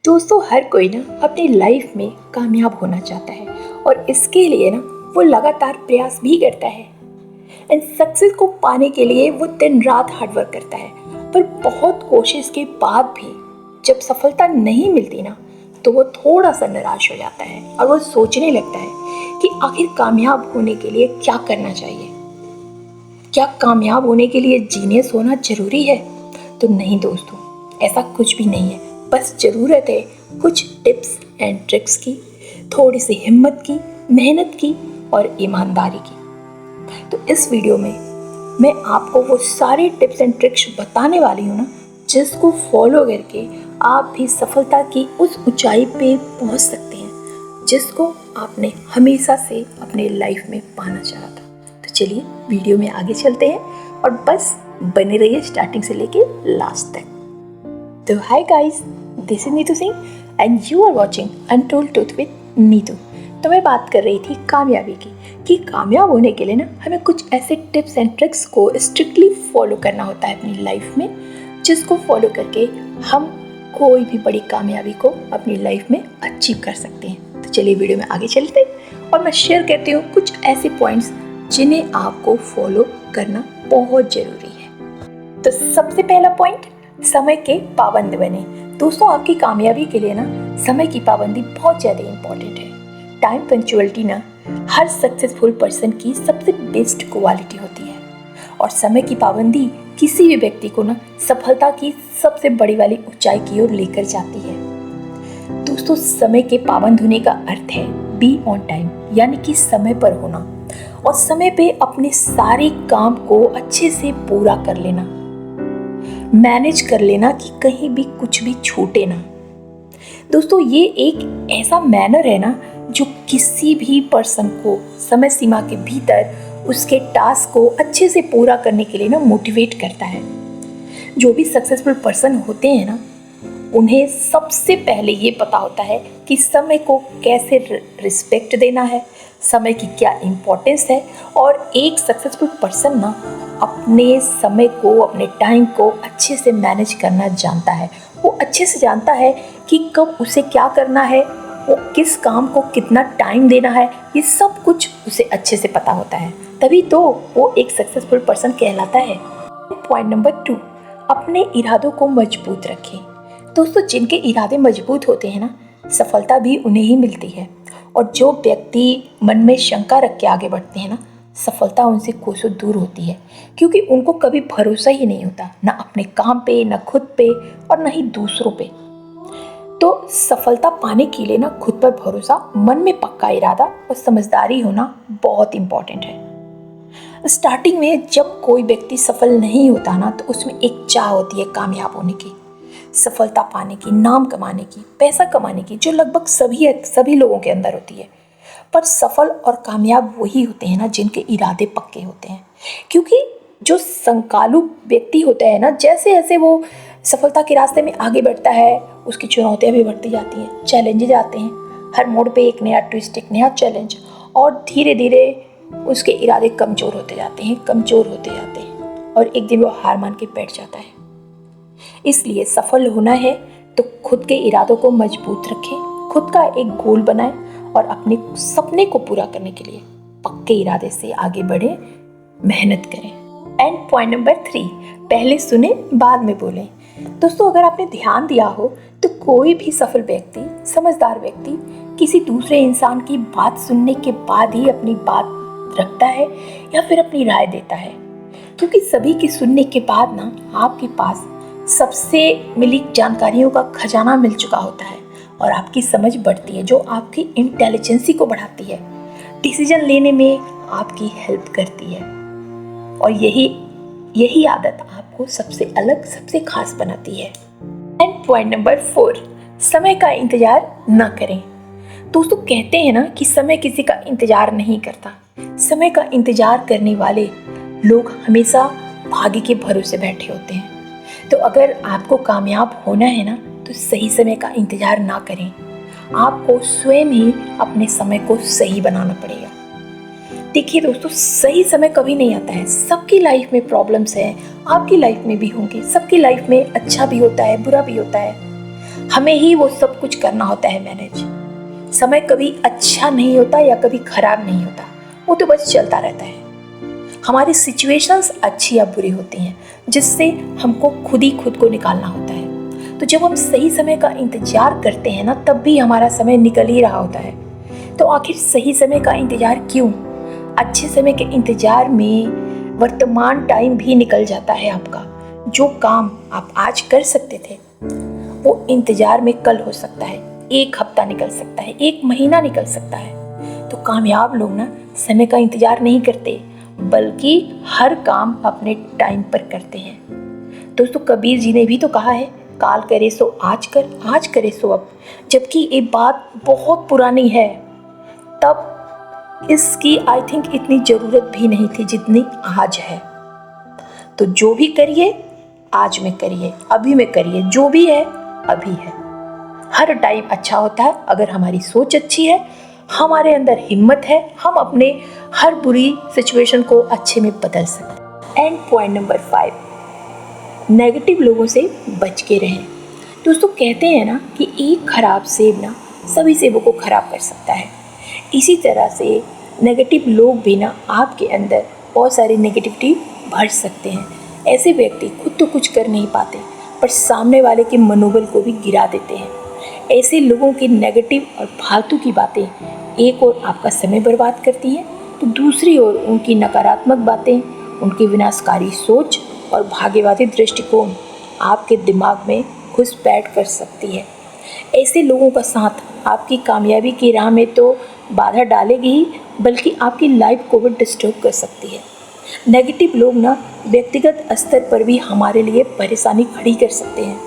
दोस्तों, हर कोई ना अपनी लाइफ में कामयाब होना चाहता है और इसके लिए ना वो लगातार प्रयास भी करता है। एंड सक्सेस को पाने के लिए वो दिन रात हार्डवर्क करता है। पर बहुत कोशिश के बाद भी जब सफलता नहीं मिलती ना, तो वो थोड़ा सा निराश हो जाता है और वो सोचने लगता है कि आखिर कामयाब होने के लिए क्या करना चाहिए। क्या कामयाब होने के लिए जीनियस होना जरूरी है? तो नहीं दोस्तों, ऐसा कुछ भी नहीं है। बस ज़रूरत है कुछ टिप्स एंड ट्रिक्स की, थोड़ी सी हिम्मत की, मेहनत की और ईमानदारी की। तो इस वीडियो में मैं आपको वो सारे टिप्स एंड ट्रिक्स बताने वाली हूँ ना, जिसको फॉलो करके आप भी सफलता की उस ऊंचाई पे पहुँच सकते हैं जिसको आपने हमेशा से अपने लाइफ में पाना चाहा था। तो चलिए वीडियो में आगे चलते हैं और बस बने रहिए स्टार्टिंग से लेके लास्ट तक। तो hi guys, this is Neetu Singh and you are watching untold truth with Neetu. तो मैं बात कर रही थी कामयाबी की, कि कामयाब होने के लिए ना हमें कुछ ऐसे टिप्स एंड ट्रिक्स को स्ट्रिक्टली फॉलो करना होता है अपनी लाइफ में, जिसको फॉलो करके हम कोई भी बड़ी कामयाबी को अपनी लाइफ में अचीव कर सकते हैं। तो चलिए वीडियो में आगे चलते हैं और मैं शेयर करती हूँ कुछ ऐसे पॉइंट्स जिन्हें आपको फॉलो करना बहुत ज़रूरी है। तो सबसे पहला पॉइंट, समय के पाबंद बने। दोस्तों, आपकी कामयाबी के लिए ना समय की पाबंदी बहुत ज़्यादा इम्पोर्टेंट है। टाइम पंक्चुअलिटी ना हर सक्सेसफुल पर्सन की सबसे बेस्ट क्वालिटी होती है और समय की पाबंदी किसी भी व्यक्ति को ना सफलता की सबसे बड़ी वाली ऊंचाई की ओर लेकर जाती है। दोस्तों, समय के पाबंद होने का अर्थ है बी ऑन टाइम, यानी कि समय पर होना और समय पे अपने सारे काम को अच्छे से पूरा कर लेना, मैनेज कर लेना कि कहीं भी कुछ भी छूटे ना। दोस्तों, ये एक ऐसा मैनर है ना जो किसी भी पर्सन को समय सीमा के भीतर उसके टास्क को अच्छे से पूरा करने के लिए ना मोटिवेट करता है। जो भी सक्सेसफुल पर्सन होते हैं ना, उन्हें सबसे पहले ये पता होता है कि समय को कैसे रिस्पेक्ट देना है, समय की क्या इम्पोर्टेंस है। और एक सक्सेसफुल पर्सन ना अपने समय को, अपने टाइम को अच्छे से मैनेज करना जानता है। वो अच्छे से जानता है कि कब उसे क्या करना है, वो किस काम को कितना टाइम देना है, ये सब कुछ उसे अच्छे से पता होता है। तभी तो वो एक सक्सेसफुल पर्सन कहलाता है। पॉइंट नंबर 2, अपने इरादों को मजबूत रखें। दोस्तों, जिनके इरादे मजबूत होते हैं ना, सफलता भी उन्हें ही मिलती है। और जो व्यक्ति मन में शंका रख के आगे बढ़ते हैं ना, सफलता उनसे कोसों दूर होती है, क्योंकि उनको कभी भरोसा ही नहीं होता, ना अपने काम पे, ना खुद पे और ना ही दूसरों पे। तो सफलता पाने के लिए ना खुद पर भरोसा, मन में पक्का इरादा और समझदारी होना बहुत इम्पोर्टेंट है। स्टार्टिंग में जब कोई व्यक्ति सफल नहीं होता ना, तो उसमें एक चाह होती है कामयाब होने की, सफलता पाने की, नाम कमाने की, पैसा कमाने की, जो लगभग सभी लोगों के अंदर होती है। पर सफल और कामयाब वही होते हैं ना जिनके इरादे पक्के होते हैं। क्योंकि जो संकालु व्यक्ति होता है ना, जैसे जैसे वो सफलता के रास्ते में आगे बढ़ता है, उसकी चुनौतियाँ भी बढ़ती जाती हैं, चैलेंजेस आते हैं, हर मोड़ पे एक नया ट्विस्ट, एक नया चैलेंज, और धीरे धीरे उसके इरादे कमज़ोर होते जाते हैं और एक दिन वो हार मान के बैठ जाता है। इसलिए सफल होना है तो खुद के इरादों को मजबूत रखें, खुद का एक गोल बनाएं और अपने सपने को पूरा करने के लिए पक्के इरादे से आगे बढ़ें, मेहनत करें। एंड पॉइंट नंबर 3, पहले सुने बाद में बोलें। दोस्तों, अगर आपने ध्यान दिया हो तो कोई भी सफल व्यक्ति, समझदार व्यक्ति किसी दूसरे इंसान की बात सुनने के बाद ही अपनी बात रखता है या फिर अपनी राय देता है। क्योंकि सभी की सुनने के बाद ना आपके पास सबसे मिली जानकारियों का खजाना मिल चुका होता है और आपकी समझ बढ़ती है, जो आपकी इंटेलिजेंसी को बढ़ाती है, डिसीजन लेने में आपकी हेल्प करती है। और यही आदत आपको सबसे अलग, सबसे खास बनाती है। एंड पॉइंट नंबर 4, समय का इंतजार ना करें। दोस्तों, कहते हैं ना कि समय किसी का इंतजार नहीं करता। समय का इंतजार करने वाले लोग हमेशा भाग्य के भरोसे बैठे होते हैं। तो अगर आपको कामयाब होना है ना, तो सही समय का इंतजार ना करें। आपको स्वयं ही अपने समय को सही बनाना पड़ेगा। देखिए दोस्तों, सही समय कभी नहीं आता है। सबकी लाइफ में प्रॉब्लम्स हैं, आपकी लाइफ में भी होंगे। सबकी लाइफ में अच्छा भी होता है, बुरा भी होता है। हमें ही वो सब कुछ करना होता है मैनेज। समय कभी अच्छा नहीं होता या कभी खराब नहीं होता, वो तो बस चलता रहता है। हमारी सिचुएशंस अच्छी या बुरी होती हैं, जिससे हमको खुद ही खुद को निकालना होता है। तो जब हम सही समय का इंतजार करते हैं ना, तब भी हमारा समय निकल ही रहा होता है। तो आखिर सही समय का इंतजार क्यों? अच्छे समय के इंतजार में वर्तमान टाइम भी निकल जाता है आपका। जो काम आप आज कर सकते थे, वो इंतजार में कल हो सकता है, 1 हफ्ता निकल सकता है, 1 महीना निकल सकता है। तो कामयाब लोग ना समय का इंतजार नहीं करते, बल्कि हर काम अपने टाइम पर करते हैं। दोस्तों, कबीर जी ने भी तो कहा है, काल करे सो आज कर, आज करे सो अब। जबकि ये बात बहुत पुरानी है, तब इसकी आई थिंक इतनी ज़रूरत भी नहीं थी जितनी आज है। तो जो भी करिए आज में करिए, अभी में करिए, जो भी है अभी है। हर टाइम अच्छा होता है अगर हमारी सोच अच्छी है, हमारे अंदर हिम्मत है, हम अपने हर बुरी सिचुएशन को अच्छे में बदल सकते हैं। एंड पॉइंट नंबर 5, नेगेटिव लोगों से बच के रहें। दोस्तों, कहते हैं ना कि एक खराब सेब ना सभी सेबों को खराब कर सकता है। इसी तरह से नेगेटिव लोग भी ना आपके अंदर बहुत सारी नेगेटिविटी भर सकते हैं। ऐसे व्यक्ति खुद तो कुछ कर नहीं पाते, पर सामने वाले के मनोबल को भी गिरा देते हैं। ऐसे लोगों की नेगेटिव और फालतू की बातें एक ओर आपका समय बर्बाद करती हैं, तो दूसरी ओर उनकी नकारात्मक बातें, उनकी विनाशकारी सोच और भाग्यवादी दृष्टिकोण आपके दिमाग में घुसपैठ कर सकती है। ऐसे लोगों का साथ आपकी कामयाबी की राह में तो बाधा डालेगी ही, बल्कि आपकी लाइफ को भी डिस्टर्ब कर सकती है। नेगेटिव लोग ना व्यक्तिगत स्तर पर भी हमारे लिए परेशानी खड़ी कर सकते हैं।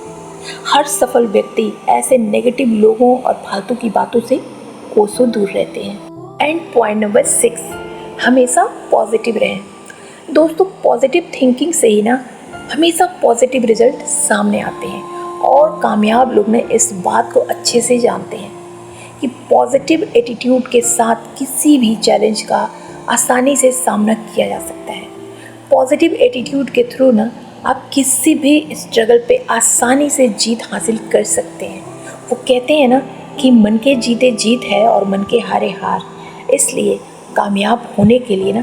हर सफल व्यक्ति ऐसे नेगेटिव लोगों और फालतू की बातों से कोसों दूर रहते हैं। एंड पॉइंट नंबर 6, हमेशा पॉजिटिव रहें। दोस्तों, पॉजिटिव थिंकिंग से ही ना हमेशा पॉजिटिव रिजल्ट सामने आते हैं, और कामयाब लोग ने इस बात को अच्छे से जानते हैं कि पॉजिटिव एटीट्यूड के साथ किसी भी चैलेंज का आसानी से सामना किया जा सकता है। पॉजिटिव एटीट्यूड के थ्रू ना आप किसी भी स्ट्रगल पे आसानी से जीत हासिल कर सकते हैं। वो कहते हैं ना कि मन के जीते जीत है और मन के हारे हार। इसलिए कामयाब होने के लिए ना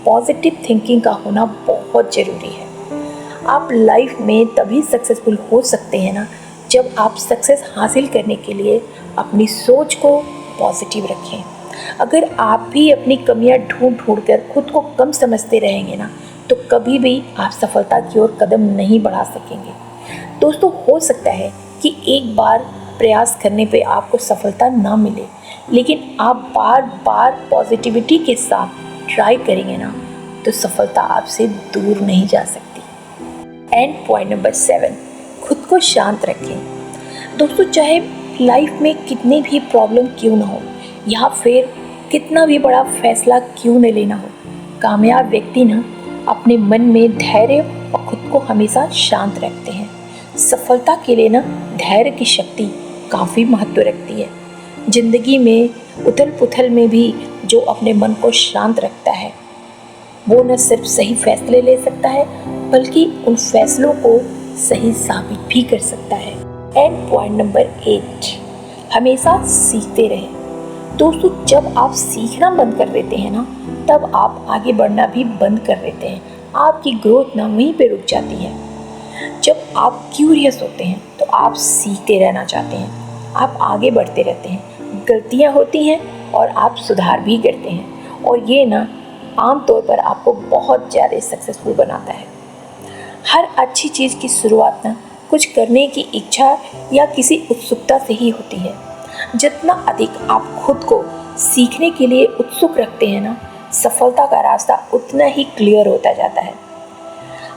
पॉजिटिव थिंकिंग का होना बहुत ज़रूरी है। आप लाइफ में तभी सक्सेसफुल हो सकते हैं ना, जब आप सक्सेस हासिल करने के लिए अपनी सोच को पॉजिटिव रखें। अगर आप भी अपनी कमियां ढूंढ कर खुद को कम समझते रहेंगे ना, तो कभी भी आप सफलता की ओर कदम नहीं बढ़ा सकेंगे। दोस्तों, हो सकता है कि एक बार प्रयास करने पे आपको सफलता ना मिले, लेकिन आप बार बार पॉजिटिविटी के साथ ट्राई करेंगे ना, तो सफलता आपसे दूर नहीं जा सकती। एंड पॉइंट नंबर 7, खुद को शांत रखें। दोस्तों, चाहे लाइफ में कितनी भी प्रॉब्लम क्यों ना हो, या फिर कितना भी बड़ा फैसला क्यों न लेना हो, कामयाब व्यक्ति ना अपने मन में धैर्य और खुद को हमेशा शांत रखते हैं। सफलता के लिए ना धैर्य की शक्ति काफ़ी महत्व रखती है। जिंदगी में उथल पुथल में भी जो अपने मन को शांत रखता है, वो न सिर्फ सही फैसले ले सकता है, बल्कि उन फैसलों को सही साबित भी कर सकता है। एंड पॉइंट नंबर 8, हमेशा सीखते रहें। दोस्तों, जब आप सीखना बंद कर देते हैं ना, तब आप आगे बढ़ना भी बंद कर देते हैं। आपकी ग्रोथ ना वहीं पे रुक जाती है। जब आप क्यूरियस होते हैं तो आप सीखते रहना चाहते हैं, आप आगे बढ़ते रहते हैं। गलतियां होती हैं और आप सुधार भी करते हैं, और ये ना आमतौर पर आपको बहुत ज़्यादा सक्सेसफुल बनाता है। हर अच्छी चीज़ की शुरुआत ना कुछ करने की इच्छा या किसी उत्सुकता से ही होती है। जितना अधिक आप खुद को सीखने के लिए उत्सुक रखते हैं ना, सफलता का रास्ता उतना ही क्लियर होता जाता है।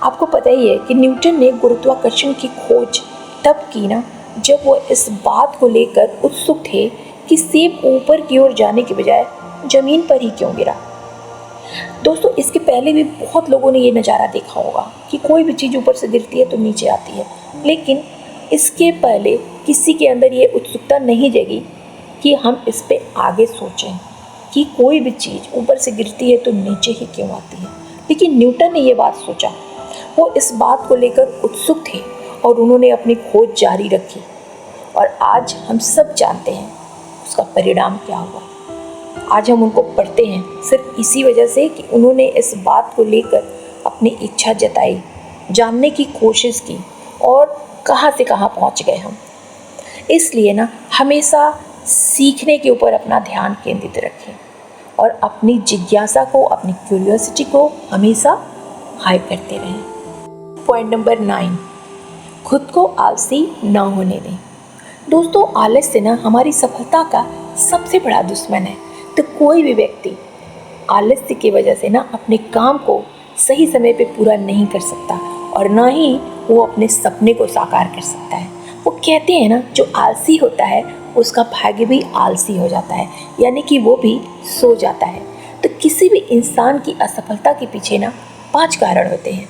आपको पता ही है कि न्यूटन ने गुरुत्वाकर्षण की खोज तब की ना, जब वो इस बात को लेकर उत्सुक थे कि सेब ऊपर की ओर जाने के बजाय ज़मीन पर ही क्यों गिरा। दोस्तों, इसके पहले भी बहुत लोगों ने ये नज़ारा देखा होगा कि कोई भी चीज़ ऊपर से गिरती है तो नीचे आती है, लेकिन इसके पहले किसी के अंदर ये उत्सुकता नहीं जगी कि हम इस पे आगे सोचें कि कोई भी चीज़ ऊपर से गिरती है तो नीचे ही क्यों आती है। लेकिन न्यूटन ने ये बात सोचा, वो इस बात को लेकर उत्सुक थे और उन्होंने अपनी खोज जारी रखी, और आज हम सब जानते हैं उसका परिणाम क्या हुआ। आज हम उनको पढ़ते हैं सिर्फ इसी वजह से कि उन्होंने इस बात को लेकर अपनी इच्छा जताई, जानने की कोशिश की और कहाँ से कहाँ पहुँच गए हम। इसलिए ना हमेशा सीखने के ऊपर अपना ध्यान केंद्रित रखें और अपनी जिज्ञासा को, अपनी क्यूरियोसिटी को हमेशा हाई करते रहें। पॉइंट नंबर 9, खुद को आलसी ना होने दें। दोस्तों, आलस से ना हमारी सफलता का सबसे बड़ा दुश्मन है। तो कोई भी व्यक्ति आलस्य की वजह से ना अपने काम को सही समय पे पूरा नहीं कर सकता और ना ही वो अपने सपने को साकार कर सकता है। वो कहते हैं ना, जो आलसी होता है उसका भाग्य भी आलसी हो जाता है, यानी कि वो भी सो जाता है। तो किसी भी इंसान की असफलता के पीछे ना 5 कारण होते हैं: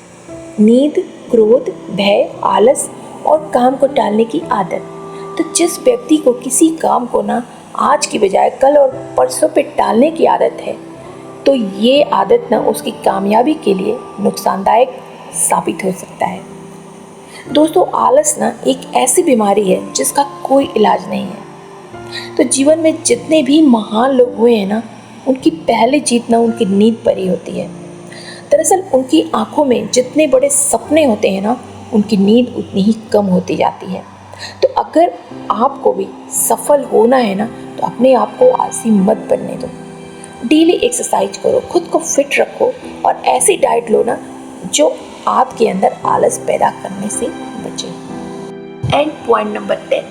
नींद, क्रोध, भय, आलस और काम को टालने की आदत। तो जिस व्यक्ति को किसी काम को ना आज की बजाय कल और परसों पे टालने की आदत है, तो ये आदत ना उसकी कामयाबी के लिए नुकसानदायक साबित हो सकता है। दोस्तों, आलस ना एक ऐसी बीमारी है जिसका कोई इलाज नहीं है। तो जीवन में जितने भी महान लोग हुए हैं ना, उनकी पहली जीत ना उनकी नींद पर ही होती है। दरअसल उनकी आंखों में जितने बड़े सपने होते हैं ना, उनकी नींद उतनी ही कम होती जाती है। तो अगर आपको भी सफल होना है ना, तो अपने आप को आलसी मत बनने दो। डेली एक्सरसाइज करो, खुद को फिट रखो और ऐसी डाइट लो ना जो आपके अंदर आलस पैदा करने से बचे। एंड पॉइंट नंबर 10,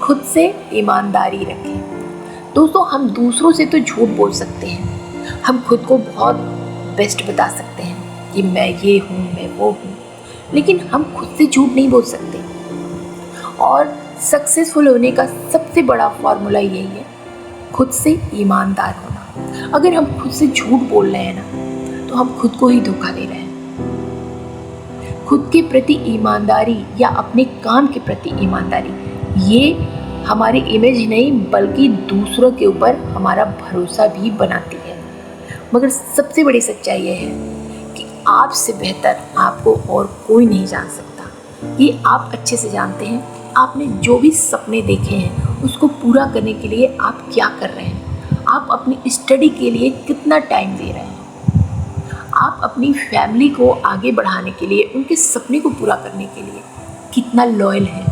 खुद से ईमानदारी रखें। दोस्तों, हम दूसरों से तो झूठ बोल सकते हैं, हम खुद को बहुत बेस्ट बता सकते हैं कि मैं ये हूँ, मैं वो हूँ, लेकिन हम खुद से झूठ नहीं बोल सकते। और सक्सेसफुल होने का सबसे बड़ा फॉर्मूला यही है, खुद से ईमानदार होना। अगर हम खुद से झूठ बोल रहे हैं ना, तो हम खुद को ही धोखा दे रहे हैं। खुद के प्रति ईमानदारी या अपने काम के प्रति ईमानदारी, ये हमारी इमेज नहीं बल्कि दूसरों के ऊपर हमारा भरोसा भी बनाती है। मगर सबसे बड़ी सच्चाई ये है कि आपसे बेहतर आपको और कोई नहीं जान सकता। ये आप अच्छे से जानते हैं। आपने जो भी सपने देखे हैं उसको पूरा करने के लिए आप क्या कर रहे हैं, आप अपनी स्टडी के लिए कितना टाइम दे रहे हैं, आप अपनी फैमिली को आगे बढ़ाने के लिए, उनके सपने को पूरा करने के लिए कितना लॉयल है,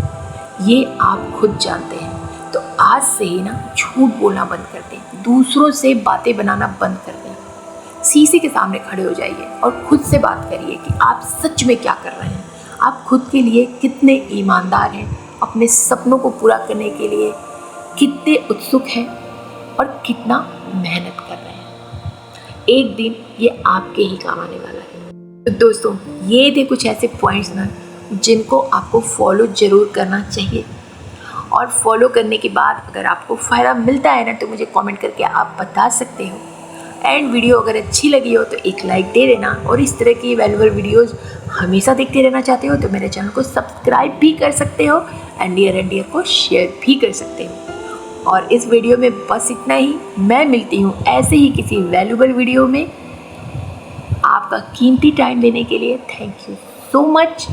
ये आप खुद जानते हैं। तो आज से ही ना झूठ बोलना बंद कर दें, दूसरों से बातें बनाना बंद कर दें। शीशे के सामने खड़े हो जाइए और खुद से बात करिए कि आप सच में क्या कर रहे हैं, आप खुद के लिए कितने ईमानदार हैं, अपने सपनों को पूरा करने के लिए कितने उत्सुक हैं और कितना मेहनत कर रहे हैं। एक दिन ये आपके ही काम आने वाला है। तो दोस्तों, ये थे कुछ ऐसे पॉइंट्स ना जिनको आपको फॉलो ज़रूर करना चाहिए। और फॉलो करने के बाद अगर आपको फ़ायदा मिलता है ना, तो मुझे कमेंट करके आप बता सकते हो। एंड वीडियो अगर अच्छी लगी हो तो एक लाइक दे देना। और इस तरह की वैल्यूएबल वीडियोज़ हमेशा देखते रहना चाहते हो तो मेरे चैनल को सब्सक्राइब भी कर सकते हो एंड डियर को शेयर भी कर सकते हो। और इस वीडियो में बस इतना ही। मैं मिलती हूँ ऐसे ही किसी वैल्यूएबल वीडियो में। आपका कीमती टाइम देने के लिए थैंक यू सो मच।